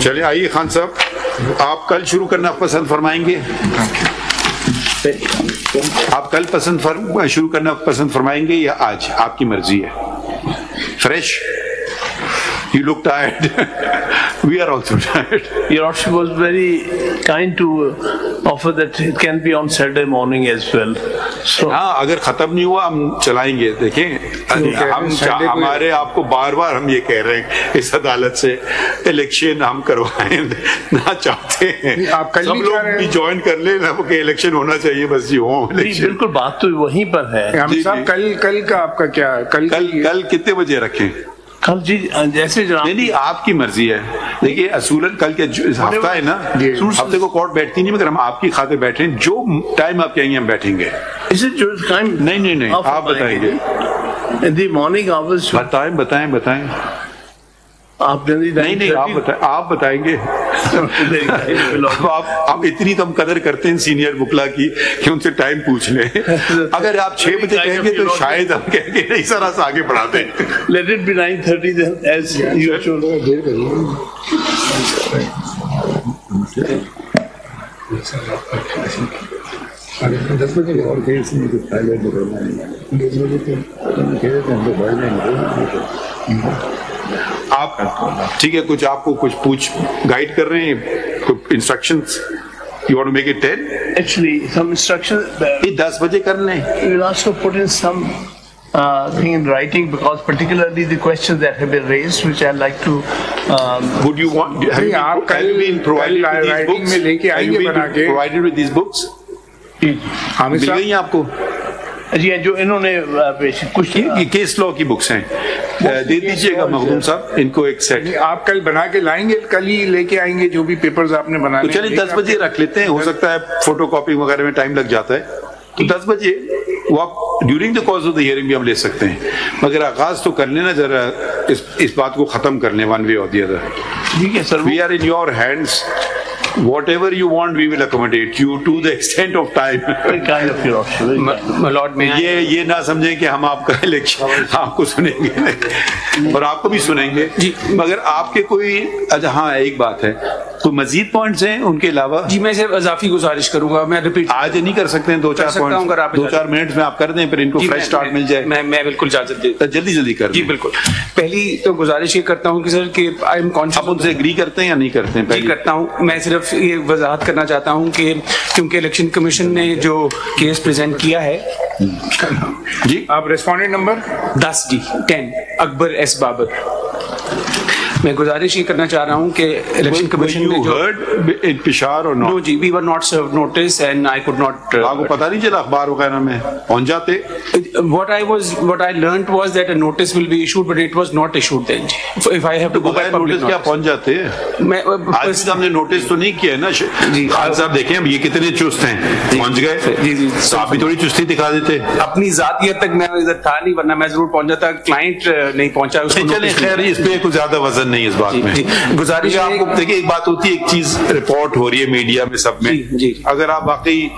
चलिए आइए खान साहब, आप कल शुरू करना पसंद फरमाएंगे? आप कल शुरू करना पसंद फरमाएंगे या आज? आपकी मर्जी है। Fresh? You look tired. We are also tired. Your Lordship was very kind to offer that it can be on Saturday morning as well. So हाँ, अगर खत्म नहीं हुआ हम चलाएंगे। देखें, हमारे आपको बार बार हम ये कह रहे हैं इस अदालत से इलेक्शन हम करवाएं ना चाहते हैं। आप कल सब लोग भी ज्वाइन कर ले ना कि इलेक्शन होना चाहिए, बस जी हो इलेक्शन। बिल्कुल, बात तो वहीं पर है। साहब कल का आपका क्या? कल कितने बजे रखें? कल जी जैसे नहीं, आपकी मर्जी है। देखिए असूलन कल के हफ्ता है ना, हफ्ते को कोर्ट बैठती नहीं, मगर हम आपकी खातिर बैठे हैं। जो टाइम आप कहेंगे हम बैठेंगे। इसे जो टाइम नहीं आप बताएंगे। दी मॉर्निंग आवर्स बताएं। आप नहीं आप बताएंगे। आप इतनी तो हम कदर करते हैं सीनियर बुकला की कि उनसे टाइम पूछ लें। अगर आप 6 बजे कहेंगे तो शायद हम कहेंगे नहीं सर, आगे बढ़ा दें। Let it be 9:30 then as usual. आप ठीक है, कुछ आपको कुछ गाइड कर रहे हैं, कुछ instructions? You want to make it 10? Actually, some instructions. 10 बजे कर लें। We'll also put in some thing in writing, because particularly the questions that have been raised, which I'd like to. Would you want? Have you been provided with these books? में लेके आएंगे बना के। Provided with these books? मिल गई आपको? जी, जो इन्होंने कुछ केस लॉ की बुक्स हैं, दे दीजिएगा मखदूम साहब इनको एक सेट। आप कल बना के लाएंगे? कल ही लेके आएंगे जो भी पेपर्स आपने बनाने? तो चलिए 10 बजे रख लेते हैं। हो सकता है फोटो कॉपी वगैरह में टाइम लग जाता है, तो 10 बजे वो आप during the course of the hearing भी हम ले सकते हैं, मगर आगाज तो कर लेना जरा, इस बात को खत्म कर लें वन वे और दी अदर। ठीक है sir, we are in your hands. Whatever you want, we will accommodate you to the extent of time. My Lord, ये ना समझें कि हम आपका इलेक्शन आपको सुनेंगे और आपको भी सुनेंगे जी, मगर आपके कोई अच्छा हाँ एक बात है, कोई मजीद पॉइंट्स हैं उनके अलावा? जी मैं सिर्फ इजाफी गुजारिश करूंगा, मैं रिपीट आज नहीं कर सकते हैं, 2-4 पॉइंट्स 2-4 मिनट्स में आप कर दें, फिर इनको फ्रेश स्टार्ट मिल जाए। मैं बिल्कुल इजाजत देता, जल्दी कर जी बिल्कुल। पहली तो गुजारिश ये करता हूँ कि सर कि आई एम कॉन्शियस। आप उनसे एग्री करते हैं या नहीं करते हैं? जी करता हूँ। मैं सिर्फ ये वजाहत करना चाहता हूँ कि क्योंकि इलेक्शन कमीशन ने जो केस प्रेजेंट किया है जी, आप रेस्पोंडेंट नंबर 10 जी 10 अकबर एस बाबर, मैं गुजारिश ये करना चाह रहा हूँ कि इलेक्शन कमीशन ने जो heard in Peshawar or not? No ji, we were not served notice and I could not. आपको पता नहीं चला अखबार वगैरह में पहुंच जाते? What I learnt was that a notice will be issued, but it was not issued then. If I have to go by public notice, क्या पहुंच जाते? आज हमने नोटिस तो नहीं किया ना जी। खान साहब देखें अब ये कितने चुस्त हैं, पहुंच गए जी। आप भी थोड़ी चुस्ती दिखा देते। अपनी जातियत तक मैं इधर था नहीं, वरना मैं जरूर पहुंच जाता, क्लाइंट नहीं पहुंचा। चले खैर, इस पे कुछ ज्यादा वजन नहीं इस बात में। गुजारिश आपको देखिए, एक बात होती है, एक चीज रिपोर्ट हो रही है मीडिया में सब में जी, अगर आप वाकई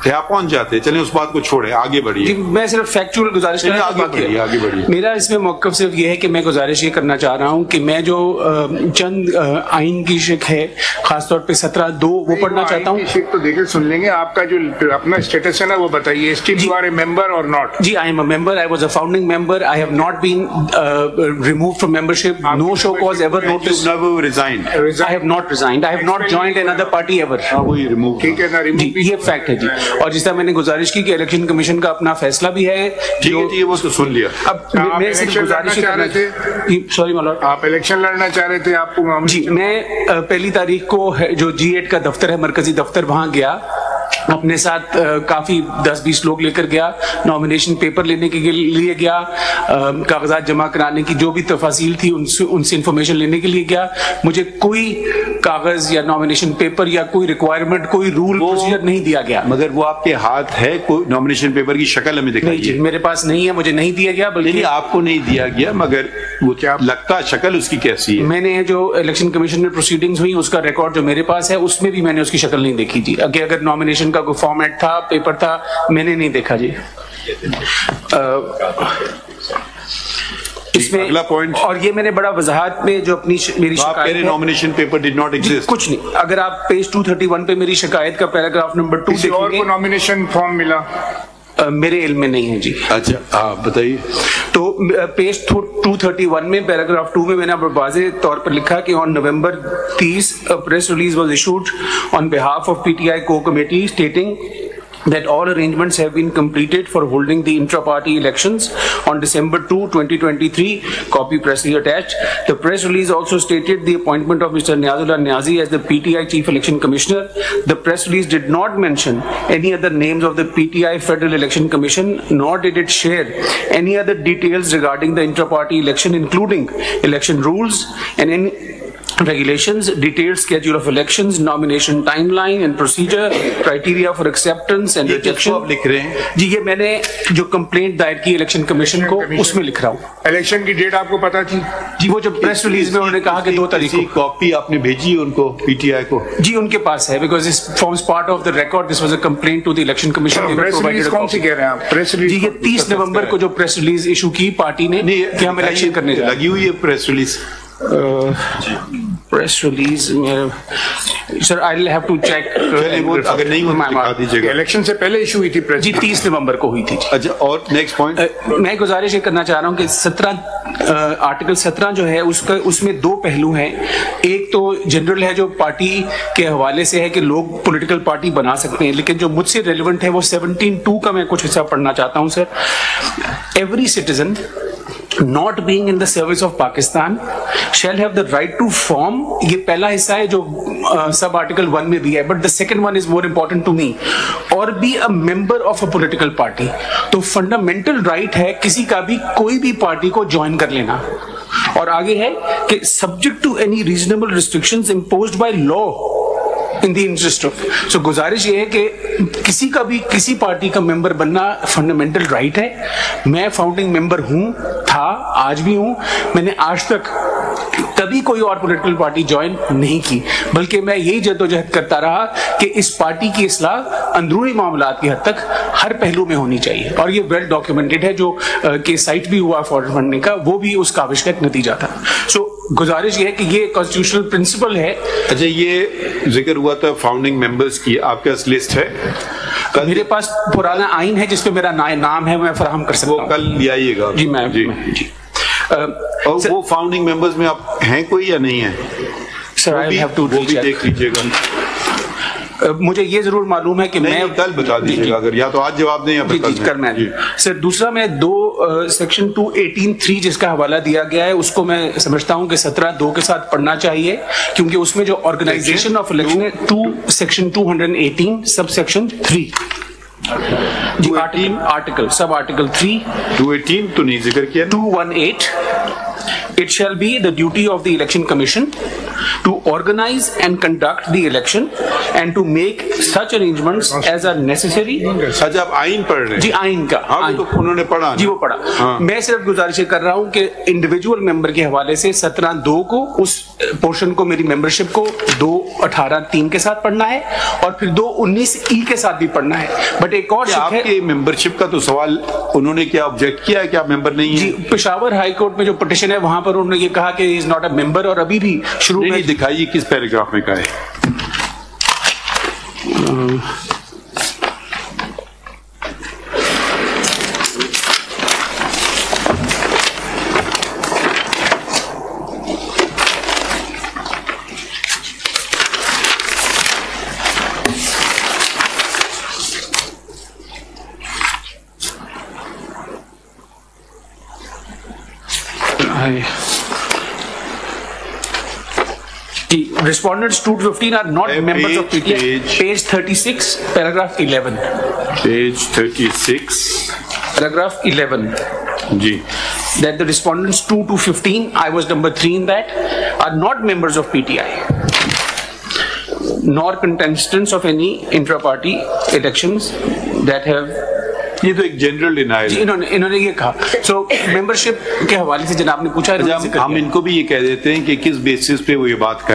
क्या पहुंच जाते, चलें उस बात को छोड़े, आगे बढ़िए। मैं सिर्फ फैक्चुअल गुजारिश करना, आगे बढ़िए। मेरा इसमें मौक़िफ़ सिर्फ ये है कि मैं गुजारिश ये करना चाह रहा हूँ कि मैं जो चंद आइन की शिक है, खासतौर पे 17(2) वो पढ़ना चाहता हूँ। शिक तो देखिए सुन लेंगे, आपका जो अपना स्टेटस है ना वो बताइए। Still you are a member or not? जी, I am a member, I was a founding member, I have not been removed from membership, no show cause ever notice, never resigned, I have not resigned, I have not joined another party ever. वही remove, ठीक है ना, remove, ये fact है जी। और जिस तरह मैंने गुजारिश की कि इलेक्शन कमीशन का अपना फैसला भी है, ठीक है, वो तो सुन लिया। अब मैं सिर्फ गुजारिश कर रहे थे, सॉरी माय लॉर्ड, आप इलेक्शन लड़ना चाह रहे थे, आपको जी। मैं पहली तारीख को जो G8 का दफ्तर है, मरकजी दफ्तर, वहां गया, अपने साथ काफी 10-20 लोग लेकर गया, नॉमिनेशन पेपर लेने के लिए गया, कागजात जमा कराने की जो भी तफासील थी उनसे इंफॉर्मेशन लेने के लिए गया। मुझे कोई कागज या नॉमिनेशन पेपर या कोई रिक्वायरमेंट, कोई रूल प्रोसीजर नहीं दिया गया। मगर वो आपके हाथ है, कोई नॉमिनेशन पेपर की शक्ल हमें दिखाइए। मेरे पास नहीं है, मुझे नहीं दिया गया। बल्कि आपको नहीं दिया गया, मगर वो क्या लगता शक्ल उसकी कैसी है? मैंने जो इलेक्शन कमीशन में प्रोसीडिंग्स हुई उसका रिकॉर्ड जो मेरे पास है, उसमें भी मैंने उसकी शक्ल नहीं देखी जी। अगर नॉमिनेशन का कोई फॉर्मेट था, पेपर था, मैंने नहीं देखा जी। इसमें अगला पॉइंट, और ये मैंने बड़ा वजाहत में जो अपनी मेरी शिकायत है, nomination paper did not exist, कुछ नहीं। अगर आप पेज 231 पे मेरी शिकायत का पैराग्राफ नंबर 2 किसी और को नॉमिनेशन फॉर्म मिला? मेरे इल्म में नहीं है जी। अच्छा बताइए। तो पेज 231 में पैराग्राफ 2 में मैंने वाज़े तौर पर लिखा कि on November 30 press release was issued on behalf of PTI core committee stating that all arrangements have been completed for holding the intra-party elections on December 2, 2023. Copy pressly attached. The press release also stated the appointment of Mr. Niazullah Niazi as the PTI Chief Election Commissioner. The press release did not mention any other names of the PTI Federal Election Commission, nor did it share any other details regarding the intra-party election, including election rules and any regulations, detailed schedule of elections, nomination timeline and procedure, criteria for acceptance and rejection। आप लिख रहे हैं जी, ये मैंने जो complaint दायर की election commission को उसमें लिख रहा हूँ। इलेक्शन की डेट आपको पता थी? जी, वो जो प्रेस रिलीज में उन्होंने कहा कि 2 तारीख को। कॉपी आपने भेजी उनको, पीटीआई को? जी, उनके पास है, because this forms part of the record. This was a complaint to the election commission. Press release कौन सी कह रहे हैं आप? प्रेस रिलीज जी, ये 30 नवंबर को जो प्रेस रिलीज इशू की पार्टी ने कि हम इलेक्शन करने जा रहे हैं। लगी हुई है press release? Press release sir, I will have to check. अगर नहीं हो तो दिखा दीजिएगा। इलेक्शन से पहले इशू हुई थी प्रेस? जी, 30 नवंबर को हुई थी। अच्छा, और नेक्स्ट पॉइंट मैं गुजारिश ये करना चाह रहा हूँ कि 17 आर्टिकल 17 जो है उसमें 2 पहलू हैं। एक तो जनरल है जो पार्टी के हवाले से है कि लोग पॉलिटिकल पार्टी बना सकते हैं, लेकिन जो मुझसे रेलिवेंट है वो 17(2) का मैं कुछ हिस्सा पढ़ना चाहता हूँ sir. Every citizen not being in the service of Pakistan shall have the right to form, ये पहला हिस्सा है जो सब आर्टिकल 1 में भी है, but the second one is more important to me, or be a member of a political party। तो fundamental right है किसी का भी कोई भी पार्टी को ज्वाइन कर लेना। और आगे है कि subject to any reasonable restrictions imposed by law in the interest of. So गुजारिश ये है कि किसी का भी किसी पार्टी का मेंबर बनना फंडामेंटल राइट है। मैं फाउंडिंग मेंबर हूं, था, आज भी हूं। मैंने आज तक कभी कोई और पॉलिटिकल पार्टी ज्वाइन नहीं की, बल्कि मैं यही जद्दोजहद करता रहा कि इस पार्टी की इस्लाह अंदरूनी मामलात की हद तक हर पहलू में होनी चाहिए। और ये वेल डॉक्यूमेंटेड है, जो के साइट भी हुआ फॉरवर्ड फंडिंग का, वो भी उस काविश का एक नतीजा था। सो गुजारिश ये है कि ये कॉन्स्टिट्यूशनल प्रिंसिपल है। अच्छा, ये जिक्र हुआ था फाउंडिंग मेंबर्स की, आपके पास लिस्ट है? मेरे पास पुराना आइन है जिसपे मेरा नाम है, मैं फराहम कर सकता हूँ। वो कल ले आइएगा। जी, मैं जी। और वो फाउंडिंग मेंबर्स में आप हैं कोई या नहीं है? सर, आई हैव टू देख लीजिएगा। मुझे ये जरूर मालूम है कि मैं कल बता दीजिएगा, अगर या तो आज जवाब दें या फिर कल। सर, दूसरा मैं सेक्शन 218(3) जिसका हवाला दिया गया है, उसको मैं समझता हूं कि 17(2) के साथ पढ़ना चाहिए, क्योंकि उसमें जो ऑर्गेनाइजेशन ऑफ इलेक्शन है, सेक्शन 218 सब सेक्शन 3 जी, आर्टिकल सब आर्टिकल 3 218 तो नहीं जिक्र किया। 218 It shall be the duty of the election commission to organize and conduct the election and to make such arrangements as are necessary। अच्छा, आप आइन पढ़ रहे हैं? जी, आइन का। हाँ, तो उन्होंने पढ़ा जी, वो पढ़ा। हाँ। मैं सिर्फ गुजारिश कर रहा हूं कि इंडिविजुअल मेंबर के हवाले से 17(2) को, उस पोर्शन को, मेरी मेंबरशिप को 218(3) के साथ पढ़ना है, और फिर 219(e) के साथ भी पढ़ना है। बट एक और आपके मेंबरशिप का तो सवाल उन्होंने क्या ऑब्जेक्ट किया है कि आप मेंबर नहीं है? जी, पेशावर हाई कोर्ट में जो पिटीशन है वहां पर उन्होंने ये कहा कि इज नॉट अ मेंबर, और अभी भी शुरू में दिखाइए किस पैराग्राफ में कहा है। Respondents 215 are not members of PTI. Page 36, paragraph 11. Page 36, paragraph 11. Ji. That the respondents 2 to 15, I was number 3 in that, are not members of PTI, nor contestants of any intra-party elections that have। ये तो एक general denial है। इन्होंने ये कहा। सो membership के हवाले से जनाब ने पूछा, हम इनको भी ये कह देते हैं कि किस बेसिस पे वो ये बात कर